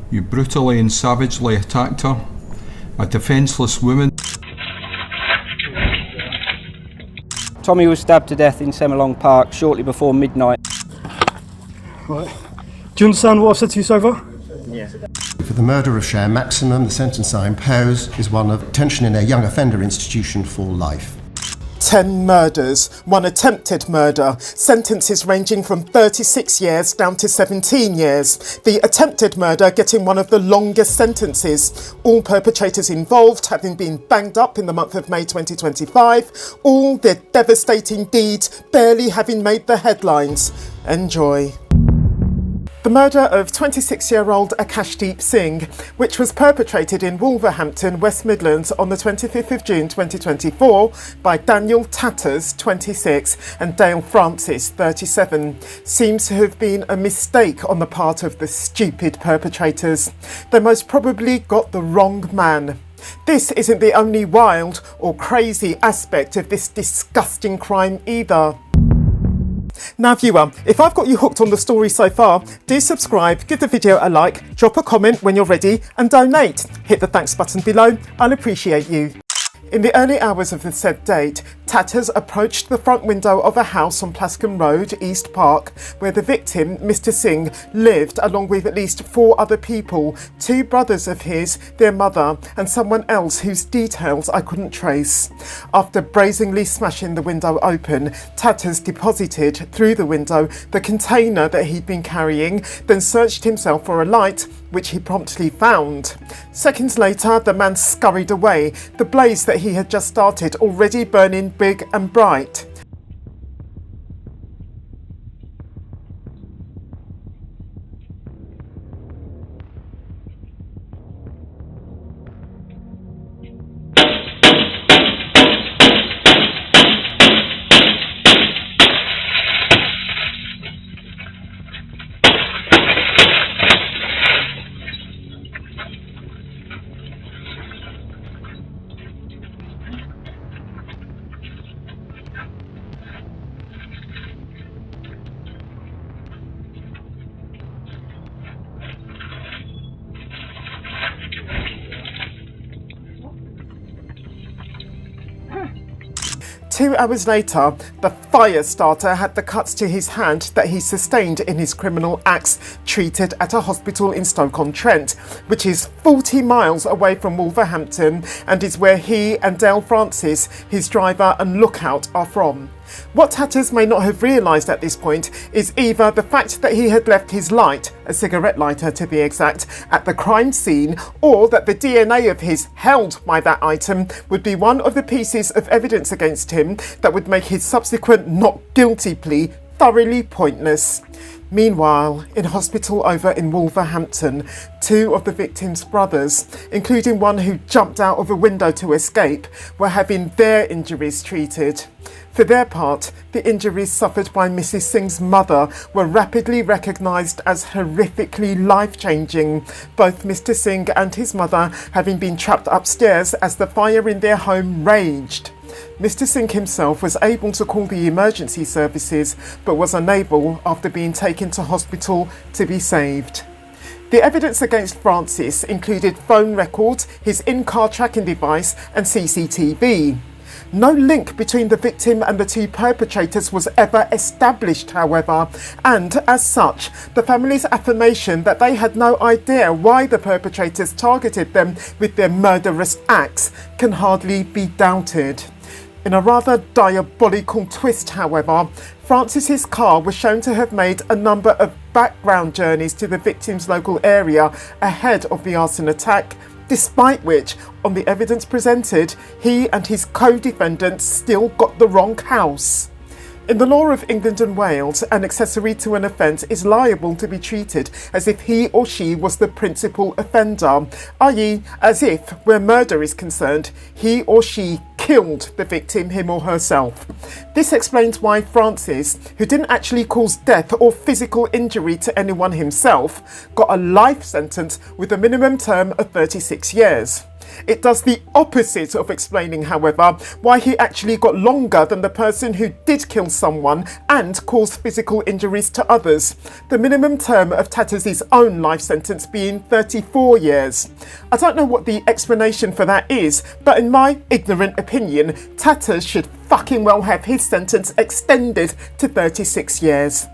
You brutally and savagely attacked her, a defenceless woman. Tommy was stabbed to death in Semalong Park shortly before midnight. Right. Do you understand what I've said to you so far? Yeah. For the murder of Cher, maximum, the sentence I impose is one of detention in a young offender institution for life. 10 murders, 1 attempted murder, sentences ranging from 36 years down to 17 years. The attempted murder getting one of the longest sentences. All perpetrators involved having been banged up in the month of May 2025. All their devastating deeds barely having made the headlines. Enjoy. The murder of 26-year-old Akashdeep Singh, which was perpetrated in Wolverhampton, West Midlands on the 25th of June 2024 by Daniel Tatters, 26, and Dale Francis, 37, seems to have been a mistake on the part of the stupid perpetrators. They most probably got the wrong man. This isn't the only wild or crazy aspect of this disgusting crime either. Now viewer, if I've got you hooked on the story so far, do subscribe, give the video a like, drop a comment when you're ready and donate. Hit the thanks button below, I'll appreciate you. In the early hours of the said date, Tatters approached the front window of a house on Plascombe Road, East Park, where the victim, Mr Singh, lived along with at least 4 other people, 2 brothers of his, their mother, and someone else whose details I couldn't trace. After brazenly smashing the window open, Tatters deposited through the window the container that he'd been carrying, then searched himself for a light, which he promptly found. Seconds later, the man scurried away, the blaze that he had just started already burning big and bright. 2 hours later, the fire starter had the cuts to his hand that he sustained in his criminal acts treated at a hospital in Stoke-on-Trent, which is 40 miles away from Wolverhampton and is where he and Dale Francis, his driver and lookout, are from. What Tatters may not have realised at this point is either the fact that he had left his light, a cigarette lighter to be exact, at the crime scene, or that the DNA of his held by that item would be one of the pieces of evidence against him that would make his subsequent not guilty plea thoroughly pointless. Meanwhile, in hospital over in Wolverhampton, 2 of the victim's brothers, including one who jumped out of a window to escape, were having their injuries treated. For their part, the injuries suffered by Mrs Singh's mother were rapidly recognised as horrifically life-changing, both Mr Singh and his mother having been trapped upstairs as the fire in their home raged. Mr Singh himself was able to call the emergency services, but was unable after being taken to hospital to be saved. The evidence against Francis included phone records, his in-car tracking device and CCTV. No link between the victim and the 2 perpetrators was ever established, however, and as such, the family's affirmation that they had no idea why the perpetrators targeted them with their murderous acts can hardly be doubted. In a rather diabolical twist, however, Francis's car was shown to have made a number of background journeys to the victim's local area ahead of the arson attack, despite which, on the evidence presented, he and his co-defendants still got the wrong house. In the law of England and Wales, an accessory to an offence is liable to be treated as if he or she was the principal offender, i.e. as if, where murder is concerned, he or she killed the victim, him or herself. This explains why Francis, who didn't actually cause death or physical injury to anyone himself, got a life sentence with a minimum term of 36 years. It does the opposite of explaining, however, why he actually got longer than the person who did kill someone and cause physical injuries to others, the minimum term of Tatters' own life sentence being 34 years. I don't know what the explanation for that is, but in my ignorant opinion, Tatters should fucking well have his sentence extended to 36 years.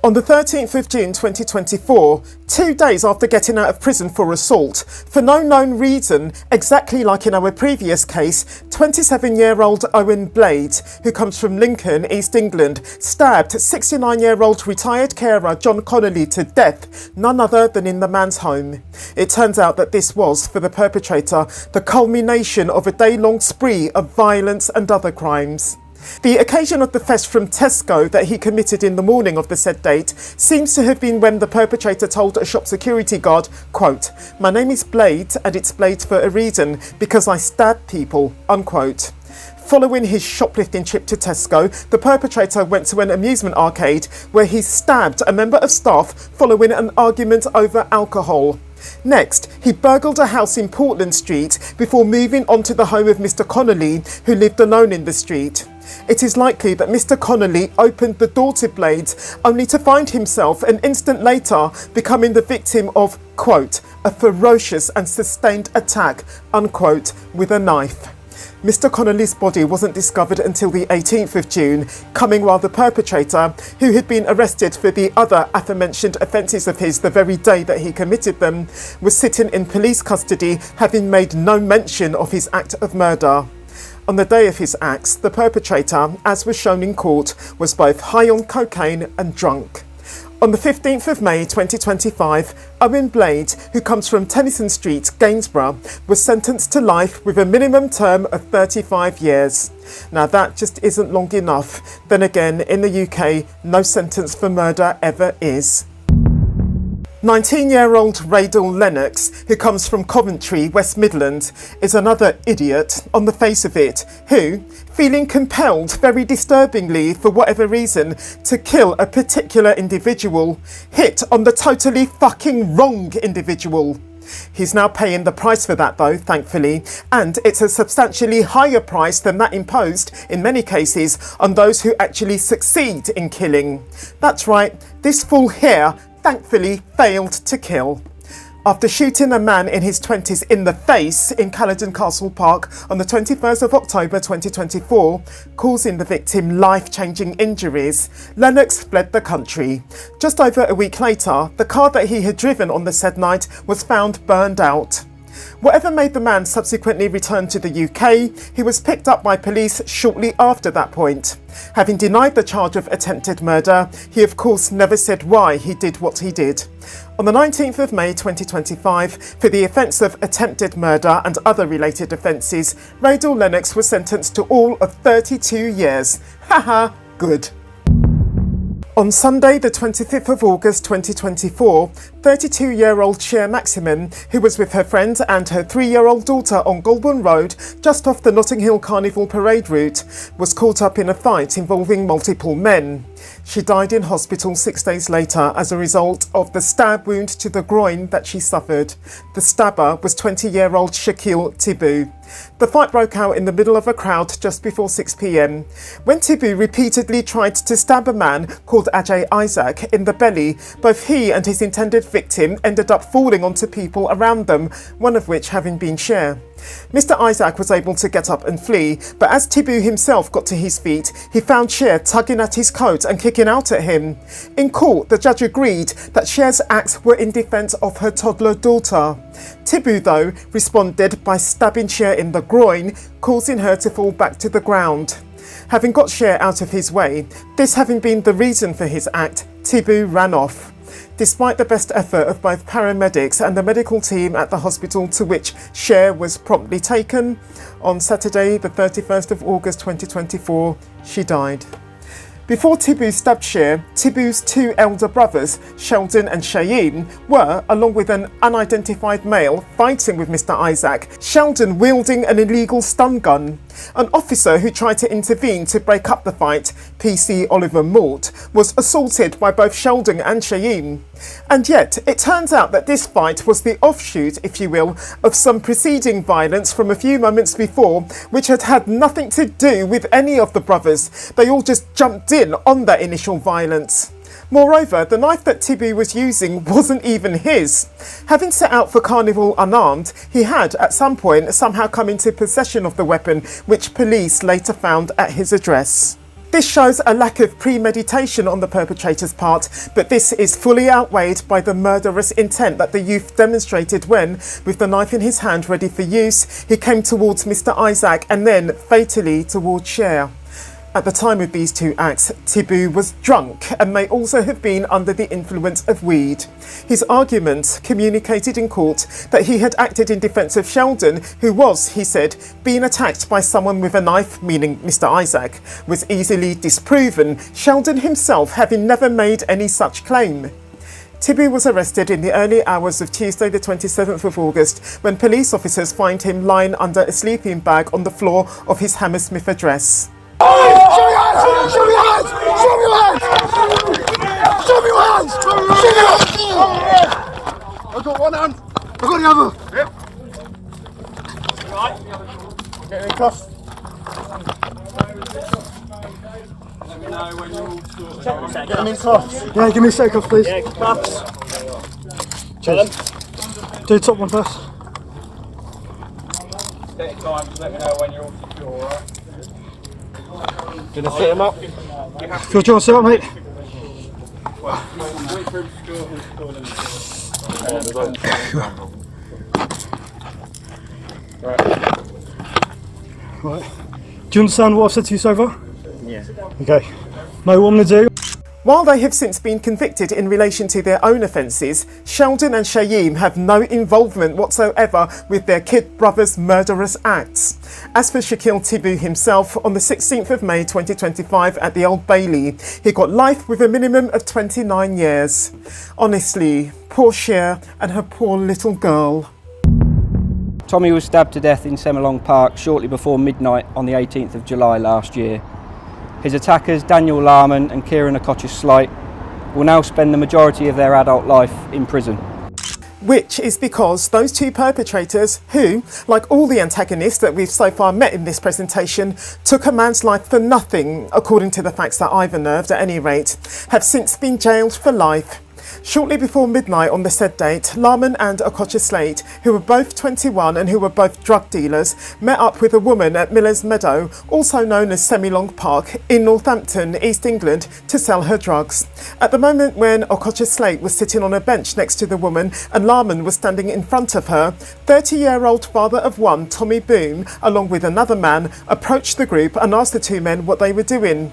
On the 13th of June 2024, 2 days after getting out of prison for assault, for no known reason, exactly like in our previous case, 27-year-old Owen Blades, who comes from Lincoln, East England, stabbed 69-year-old retired carer John Connolly to death, none other than in the man's home. It turns out that this was, for the perpetrator, the culmination of a day-long spree of violence and other crimes. The occasion of the theft from Tesco that he committed in the morning of the said date seems to have been when the perpetrator told a shop security guard, quote, "My name is Blades and it's Blades for a reason, because I stab people," unquote. Following his shoplifting trip to Tesco, the perpetrator went to an amusement arcade where he stabbed a member of staff following an argument over alcohol. Next, he burgled a house in Portland Street before moving on to the home of Mr. Connolly, who lived alone in the street. It is likely that Mr. Connolly opened the door to Blades only to find himself an instant later becoming the victim of, quote, "a ferocious and sustained attack," unquote, with a knife. Mr. Connolly's body wasn't discovered until the 18th of June, coming while the perpetrator, who had been arrested for the other aforementioned offences of his the very day that he committed them, was sitting in police custody, having made no mention of his act of murder. On the day of his acts, the perpetrator, as was shown in court, was both high on cocaine and drunk. On the 15th of May 2025, Owen Blades, who comes from Tennyson Street, Gainsborough, was sentenced to life with a minimum term of 35 years. Now that just isn't long enough. Then again, in the UK, no sentence for murder ever is. 19-year-old Raydell Lennox, who comes from Coventry, West Midlands, is another idiot on the face of it, who, feeling compelled, very disturbingly for whatever reason, to kill a particular individual, hit on the totally fucking wrong individual. He's now paying the price for that though, thankfully, and it's a substantially higher price than that imposed, in many cases, on those who actually succeed in killing. That's right, this fool here thankfully failed to kill. After shooting a man in his 20s in the face in Caledon Castle Park on the 21st of October 2024, causing the victim life-changing injuries, Lennox fled the country. Just over a week later, the car that he had driven on the said night was found burned out. Whatever made the man subsequently return to the UK, he was picked up by police shortly after that point. Having denied the charge of attempted murder, he of course never said why he did what he did. On the 19th of May 2025, for the offence of attempted murder and other related offences, Raydell Lennox was sentenced to all of 32 years. Haha, good. On Sunday, the 25th of August 2024, 32-year-old Shea Maximum, who was with her friend and her 3-year-old daughter on Goulburn Road, just off the Notting Hill Carnival parade route, was caught up in a fight involving multiple men. She died in hospital 6 days later as a result of the stab wound to the groin that she suffered. The stabber was 20-year-old Shakeil Thibou. The fight broke out in the middle of a crowd just before 6 p.m. when Thibou repeatedly tried to stab a man called Ajay Isaac in the belly. Both he and his intended victim ended up falling onto people around them, one of which having been Shea. Mr. Isaac was able to get up and flee, but as Thibou himself got to his feet, he found Shea tugging at his coat and kicking out at him. In court, the judge agreed that Shea's acts were in defence of her toddler daughter. Thibou, though, responded by stabbing Shea in the groin, causing her to fall back to the ground. Having got Shea out of his way, this having been the reason for his act, Thibou ran off. Despite the best effort of both paramedics and the medical team at the hospital to which Shea was promptly taken, on Saturday the 31st of August 2024, she died. Before Thibou stabbed Shea, Thibou's 2 elder brothers, Sheldon and Cheyenne, were, along with an unidentified male, fighting with Mr. Isaac, Sheldon wielding an illegal stun gun. An officer who tried to intervene to break up the fight, PC Oliver Mort, was assaulted by both Sheldon and Shakeil. And yet, it turns out that this fight was the offshoot, if you will, of some preceding violence from a few moments before, which had had nothing to do with any of the brothers. They all just jumped in on that initial violence. Moreover, the knife that Thibou was using wasn't even his. Having set out for Carnival unarmed, he had, at some point, somehow come into possession of the weapon, which police later found at his address. This shows a lack of premeditation on the perpetrator's part, but this is fully outweighed by the murderous intent that the youth demonstrated when, with the knife in his hand ready for use, he came towards Mr. Isaac and then, fatally, towards Cher. At the time of these two acts, Thibou was drunk and may also have been under the influence of weed. His argument communicated in court that he had acted in defence of Sheldon, who was, he said, being attacked by someone with a knife, meaning Mr. Isaac, was easily disproven, Sheldon himself having never made any such claim. Thibou was arrested in the early hours of Tuesday the 27th of August when police officers find him lying under a sleeping bag on the floor of his Hammersmith address. Show me your hands! Show me your hands! Show me your hands! Show me your hands! Show me your hands! I've got one hand. I've got the other. Yep. Right. Get in cuffs. Let me know when you're all sorted. Get him in cuffs. Yeah, give me a set of cuffs, please. Yeah, cuffs. Cheers. Do the top one first. Take your time. Let me know when you're all secure, alright? Gonna sit him up. Good job, sit up, mate. Right. Do you understand what I've said to you so far? Yeah. Okay. Know what I'm gonna do? While they have since been convicted in relation to their own offences, Sheldon and Shakeil have no involvement whatsoever with their kid brother's murderous acts. As for Shakeil Thibou himself, on the 16th of May 2025 at the Old Bailey, he got life with a minimum of 29 years. Honestly, poor Cher and her poor little girl. Tommy was stabbed to death in Semalong Park shortly before midnight on the 18th of July last year. His attackers, Daniel Larman and Kieran Slight, will now spend the majority of their adult life in prison. Which is because those two perpetrators who, like all the antagonists that we've so far met in this presentation, took a man's life for nothing, according to the facts that I've unearthed at any rate, have since been jailed for life. Shortly before midnight on the said date, Larman and Slight, who were both 21 and who were both drug dealers, met up with a woman at Miller's Meadow, also known as Semalong Park, in Northampton, East England, to sell her drugs. At the moment when Slight was sitting on a bench next to the woman and Larman was standing in front of her, 30-year-old father of one, Tommy Boom, along with another man, approached the group and asked the two men what they were doing.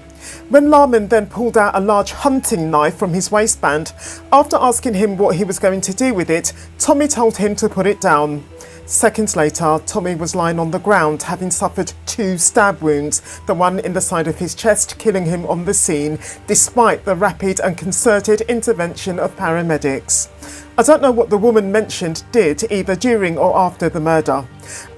When Larman then pulled out a large hunting knife from his waistband, after asking him what he was going to do with it, Tommy told him to put it down. Seconds later, Tommy was lying on the ground, having suffered 2 stab wounds, the one in the side of his chest, killing him on the scene, despite the rapid and concerted intervention of paramedics. I don't know what the woman mentioned did either during or after the murder.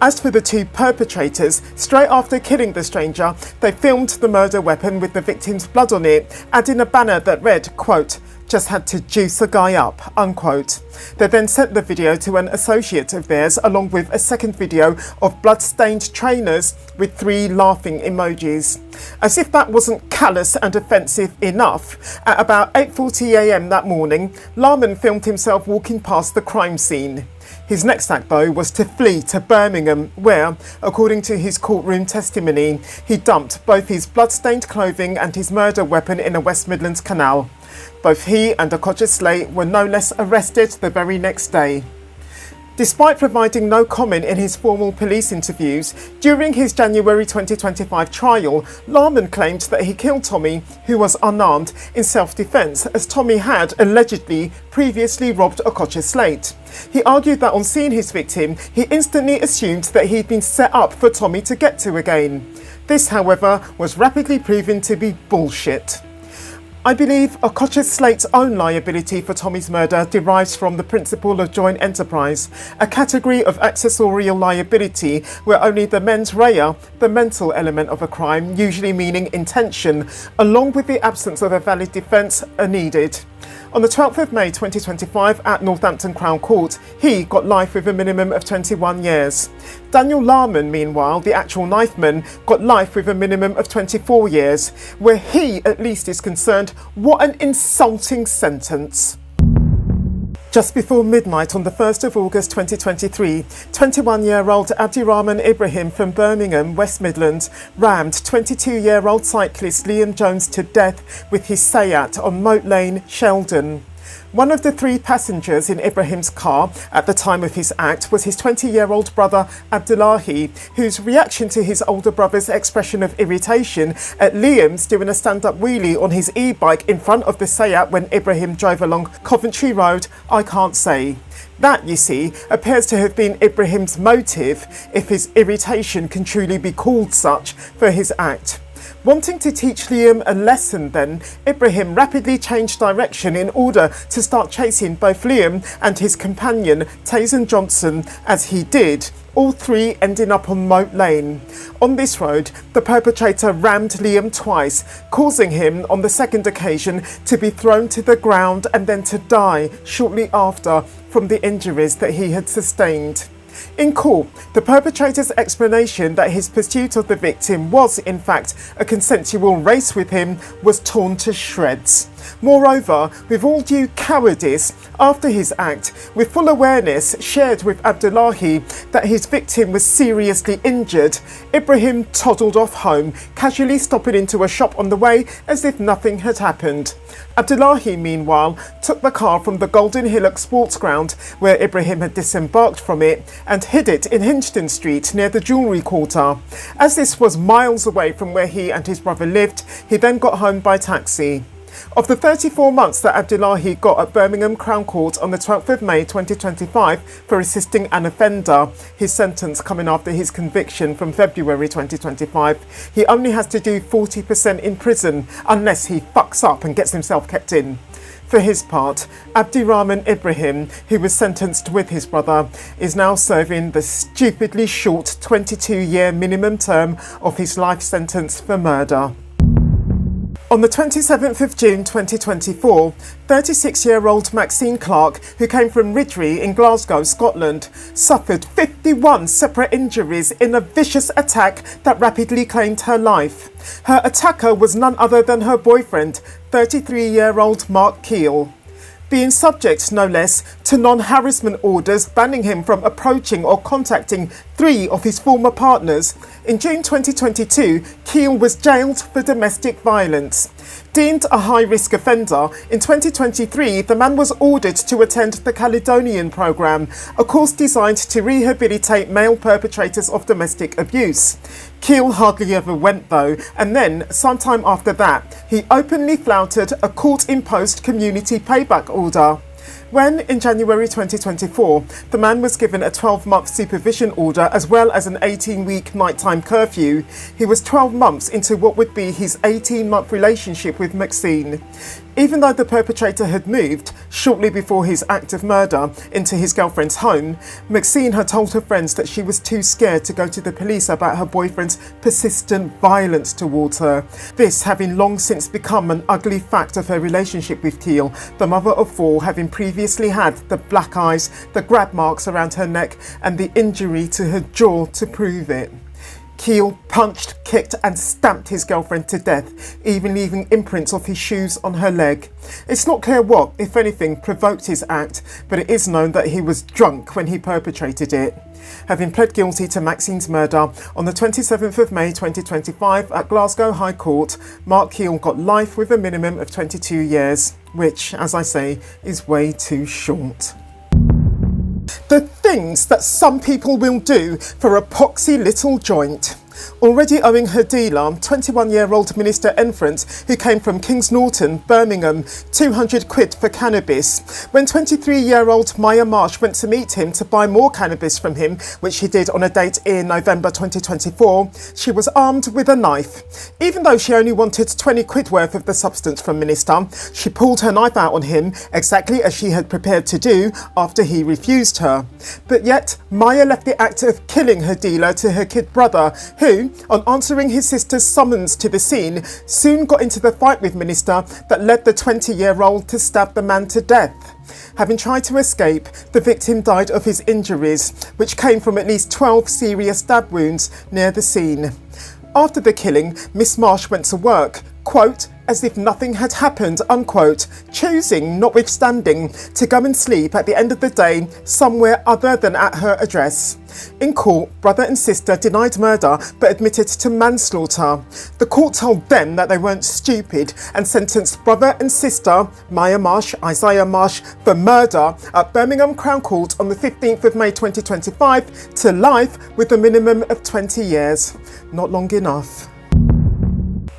As for the two perpetrators, straight after killing the stranger, they filmed the murder weapon with the victim's blood on it, adding a banner that read, quote, "Just had to juice a guy up," unquote. They then sent the video to an associate of theirs, along with a second video of blood-stained trainers with 3 laughing emojis. As if that wasn't callous and offensive enough, at about 8:40 a.m. that morning, Larman filmed himself walking past the crime scene. His next act, though, was to flee to Birmingham, where, according to his courtroom testimony, he dumped both his blood-stained clothing and his murder weapon in a West Midlands canal. Both he and Slight were no less arrested the very next day. Despite providing no comment in his formal police interviews, during his January 2025 trial, Larman claimed that he killed Tommy, who was unarmed, in self-defence, as Tommy had allegedly previously robbed Slight. He argued that on seeing his victim, he instantly assumed that he'd been set up for Tommy to get to again. This, however, was rapidly proven to be bullshit. I believe Okocha Slate's own liability for Tommy's murder derives from the principle of joint enterprise, a category of accessorial liability where only the mens rea, the mental element of a crime, usually meaning intention, along with the absence of a valid defence, are needed. On the 12th of May 2025 at Northampton Crown Court, he got life with a minimum of 21 years. Daniel Larman, meanwhile, the actual knifeman, got life with a minimum of 24 years. Where he at least is concerned, what an insulting sentence. Just before midnight on the 1st of August 2023, 21-year-old Abdirahman Ibrahim from Birmingham, West Midlands, rammed 22-year-old cyclist Liam Jones to death with his Seat on Moat Lane, Sheldon. One of the 3 passengers in Ibrahim's car at the time of his act was his 20-year-old brother Abdullahi, whose reaction to his older brother's expression of irritation at Liam's doing a stand-up wheelie on his e-bike in front of the Seat when Ibrahim drove along Coventry Road, I can't say. That, you see, appears to have been Ibrahim's motive, if his irritation can truly be called such, for his act. Wanting to teach Liam a lesson then, Ibrahim rapidly changed direction in order to start chasing both Liam and his companion, Tayson Johnson, as he did, all 3 ending up on Moat Lane. On this road, the perpetrator rammed Liam twice, causing him, on the second occasion, to be thrown to the ground and then to die shortly after from the injuries that he had sustained. In court, the perpetrator's explanation that his pursuit of the victim was, in fact, a consensual race with him was torn to shreds. Moreover, with all due cowardice, after his act, with full awareness shared with Abdullahi that his victim was seriously injured, Ibrahim toddled off home, casually stopping into a shop on the way as if nothing had happened. Abdullahi, meanwhile, took the car from the Golden Hillock Sports Ground, where Ibrahim had disembarked from it, and hid it in Hinchton Street near the Jewellery Quarter. As this was miles away from where he and his brother lived, he then got home by taxi. Of the 34 months that Abdullahi got at Birmingham Crown Court on the 12th of May 2025 for assisting an offender, his sentence coming after his conviction from February 2025, he only has to do 40% in prison unless he fucks up and gets himself kept in. For his part, Abdirahman Ibrahim, who was sentenced with his brother, is now serving the stupidly short 22-year minimum term of his life sentence for murder. On the 27th of June 2024, 36-year-old Maxine Clark, who came from Ridley in Glasgow, Scotland, suffered 51 separate injuries in a vicious attack that rapidly claimed her life. Her attacker was none other than her boyfriend, 33-year-old Mark Keel. Being subject, no less, to non-harassment orders banning him from approaching or contacting 3 of his former partners, in June 2022, Keel was jailed for domestic violence. Deemed a high-risk offender, in 2023 the man was ordered to attend the Caledonian programme, a course designed to rehabilitate male perpetrators of domestic abuse. Keel hardly ever went though, and then, sometime after that, he openly flouted a court-imposed community payback order. When, in January 2024, the man was given a 12-month supervision order as well as an 18-week nighttime curfew, he was 12 months into what would be his 18-month relationship with Maxine. Even though the perpetrator had moved, shortly before his act of murder, into his girlfriend's home, Maxine had told her friends that she was too scared to go to the police about her boyfriend's persistent violence towards her. This having long since become an ugly fact of her relationship with Keel, the mother of 4 having previously had the black eyes, the grab marks around her neck and the injury to her jaw to prove it. Keel punched, kicked and stamped his girlfriend to death, even leaving imprints of his shoes on her leg. It's not clear what, if anything, provoked his act, but it is known that he was drunk when he perpetrated it. Having pled guilty to Maxine's murder on the 27th of May 2025 at Glasgow High Court, Mark Keel got life with a minimum of 22 years, which, as I say, is way too short. The things that some people will do for a poxy little joint. already owing her dealer, 21-year-old Minister Enfront, who came from Kings Norton, Birmingham, 200 quid for cannabis. When 23-year-old Mya Marsh went to meet him to buy more cannabis from him, which she did on a date in November 2024, she was armed with a knife. Even though she only wanted 20 quid worth of the substance from Minister, she pulled her knife out on him, exactly as she had prepared to do after he refused her. But yet, Mya left the act of killing her dealer to her kid brother, who, on answering his sister's summons to the scene, soon got into the fight with Minister that led the 20-year-old to stab the man to death. Having tried to escape, the victim died of his injuries, which came from at least 12 serious stab wounds near the scene. After the killing, Miss Marsh went to work, quote, as if nothing had happened, unquote, choosing, notwithstanding, to go and sleep at the end of the day somewhere other than at her address. In court, brother and sister denied murder but admitted to manslaughter. The court told them that they weren't stupid and sentenced brother and sister, Mya Marsh Isaiah Marsh, for murder at Birmingham Crown Court on the 15th of May 2025 to life with a minimum of 20 years. Not long enough.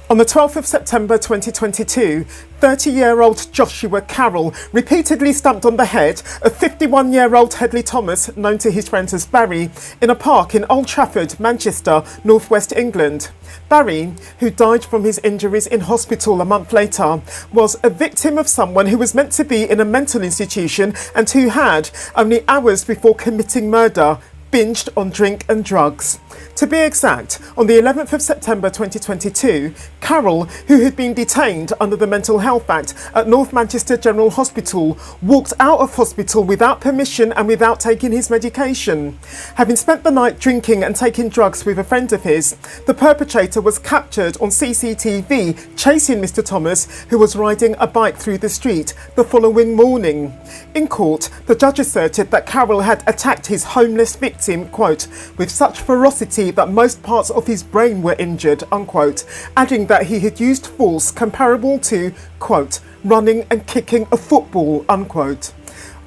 On the 12th of September 2022, 30-year-old Joshua Carroll repeatedly stamped on the head of 51-year-old Hedley Thomas, known to his friends as Barry, in a park in Old Trafford, Manchester, northwest England. Barry, who died from his injuries in hospital a month later, was a victim of someone who was meant to be in a mental institution and who had, only hours before committing murder, binged on drink and drugs. To be exact, on the 11th of September 2022, Carroll, who had been detained under the Mental Health Act at North Manchester General Hospital, walked out of hospital without permission and without taking his medication. Having spent the night drinking and taking drugs with a friend of his, the perpetrator was captured on CCTV chasing Mr. Thomas, who was riding a bike through the street the following morning. In court, the judge asserted that Carroll had attacked his homeless victim, quote, with such ferocity that most parts of his brain were injured, unquote, adding that he had used force comparable to, quote, running and kicking a football, unquote.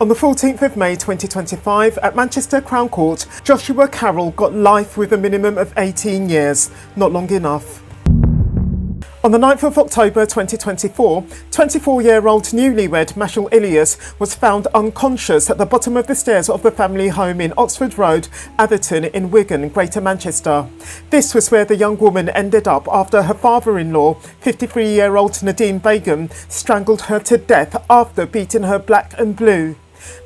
On the 14th of May 2025 at Manchester Crown Court, Joshua Carroll got life with a minimum of 18 years. Not long enough. On the 9th of October 2024, 24-year-old newlywed Mashal Ilias was found unconscious at the bottom of the stairs of the family home in Oxford Road, Atherton in Wigan, Greater Manchester. This was where the young woman ended up after her father-in-law, 53-year-old Nadeem Begum, strangled her to death after beating her black and blue.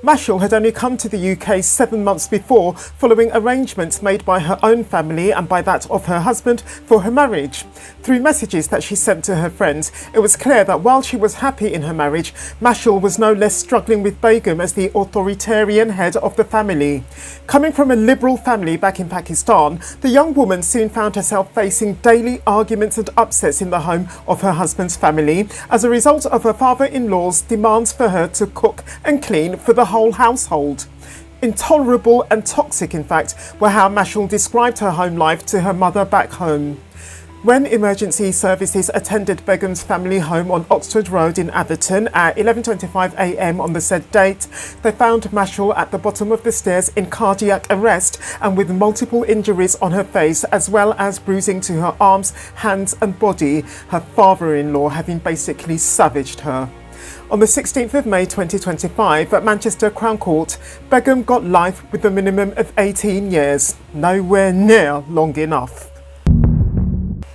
Mashal had only come to the UK 7 months before, following arrangements made by her own family and by that of her husband for her marriage. Through messages that she sent to her friends, it was clear that while she was happy in her marriage, Mashal was no less struggling with Begum as the authoritarian head of the family. Coming from a liberal family back in Pakistan, the young woman soon found herself facing daily arguments and upsets in the home of her husband's family as a result of her father-in-law's demands for her to cook and clean for the whole household. Intolerable and toxic, in fact, were how Mashal described her home life to her mother back home. When emergency services attended Begum's family home on Oxford Road in Atherton at 11:25 a.m. on the said date, they found Mashal at the bottom of the stairs in cardiac arrest and with multiple injuries on her face, as well as bruising to her arms, hands and body, her father-in-law having basically savaged her. On the 16th of May 2025 at Manchester Crown Court, Begum got life with a minimum of 18 years. Nowhere near long enough.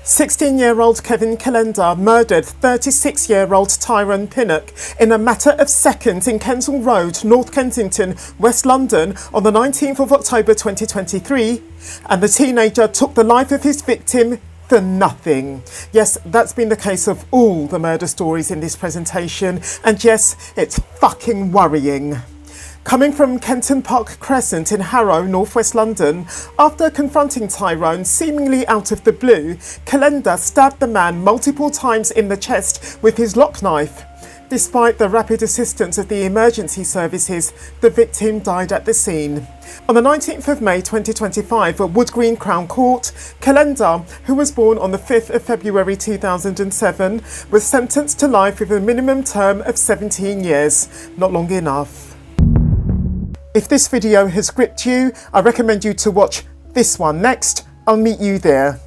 16-year-old Kevin Kelenda murdered 36-year-old Tyrone Pinnock in a matter of seconds in Kensal Road, North Kensington, West London on the 19th of October 2023, and the teenager took the life of his victim for nothing. Yes, that's been the case of all the murder stories in this presentation, and yes, it's fucking worrying. Coming from Kenton Park Crescent in Harrow, northwest London, after confronting Tyrone seemingly out of the blue, Kelenda stabbed the man multiple times in the chest with his lock knife. Despite the rapid assistance of the emergency services, the victim died at the scene. On the 19th of May 2025 at Wood Green Crown Court, Kelenda, who was born on the 5th of February 2007, was sentenced to life with a minimum term of 17 years. Not long enough. If this video has gripped you, I recommend you to watch this one next. I'll meet you there.